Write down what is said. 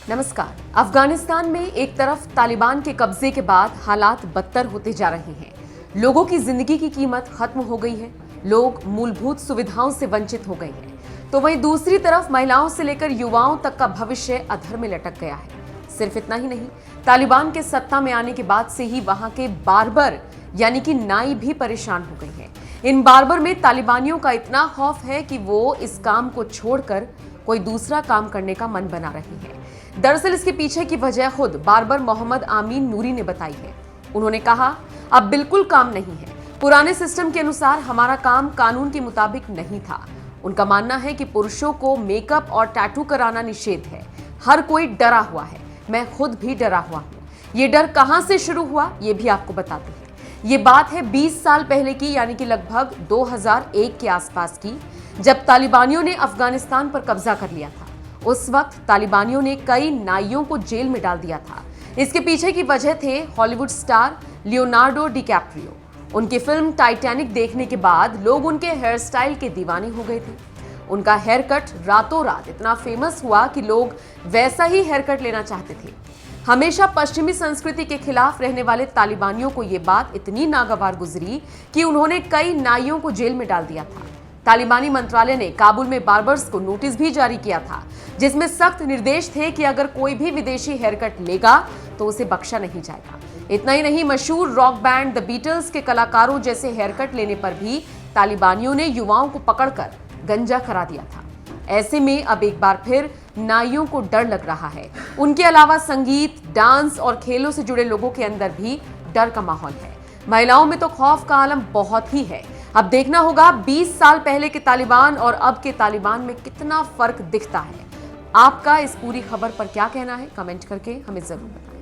नमस्कार। अफगानिस्तान में एक तरफ तालिबान के कब्जे के बाद हालात बदतर होते जा रहे हैं। लोगों की जिंदगी की कीमत खत्म हो गई है। लोग मूलभूत सुविधाओं से वंचित हो गए हैं। तो वहीं दूसरी तरफ महिलाओं से लेकर युवाओं तक का भविष्य अधर में लटक गया है। सिर्फ इतना ही नहीं, तालिबान के सत्ता में आने के बाद से ही वहां के बार्बर यानी कि नाई भी परेशान हो गई हैं। इन बार्बर में तालिबानियों का इतना खौफ है कि वो इस काम को छोड़कर कोई दूसरा काम करने का मन बना रहे हैं। दरअसल इसके पीछे की वजह खुद बार्बर मोहम्मद आमीन नूरी ने बताई है। उन्होंने कहा, अब बिल्कुल काम नहीं है। पुराने सिस्टम के अनुसार हमारा काम कानून के मुताबिक नहीं था। उनका मानना है कि पुरुषों को मेकअप और टैटू कराना निषेध है। हर कोई डरा हुआ है। मैं खुद भी डरा हुआ हूँ। ये डर कहां से शुरू हुआ, ये भी आपको बताते हैं। ये बात है 20 साल पहले की, यानी कि लगभग 2001 के आसपास की, जब तालिबानियों ने अफगानिस्तान पर कब्जा कर लिया था। उस वक्त तालिबानियों ने कई नाइयों को जेल में डाल दिया था। इसके पीछे की वजह थे हॉलीवुड स्टार लियोनार्डो डिकैप्रियो। उनकी फिल्म टाइटैनिक देखने के बाद लोग उनके हेयर स्टाइल के दीवाने हो गए थे। उनका हेयर कट रातों रात इतना फेमस हुआ कि लोग वैसा ही हेयर कट लेना चाहते थे। हमेशा पश्चिमी संस्कृति के खिलाफ रहने वाले तालिबानियों को यह बात इतनी नागवार गुजरी कि उन्होंने कई नाइयों को जेल में डाल दिया था। तालिबानी मंत्रालय ने काबुल में बार्बर्स को नोटिस भी जारी किया था, जिसमें सख्त निर्देश थे कि अगर कोई भी विदेशी हेयर कट लेगा तो उसे बख्शा नहीं जाएगा। इतना ही नहीं, मशहूर रॉक बैंड द बीटल्स के कलाकारों जैसे हेयर कट लेने पर भी तालिबानियों ने युवाओं को पकड़कर गंजा करा दिया था। ऐसे में अब एक बार फिर नाइयों को डर लग रहा है। उनके अलावा संगीत, डांस और खेलों से जुड़े लोगों के अंदर भी डर का माहौल है। महिलाओं में तो खौफ का आलम बहुत ही है। अब देखना होगा 20 साल पहले के तालिबान और अब के तालिबान में कितना फर्क दिखता है। आपका इस पूरी खबर पर क्या कहना है, कमेंट करके हमें जरूर बताएं।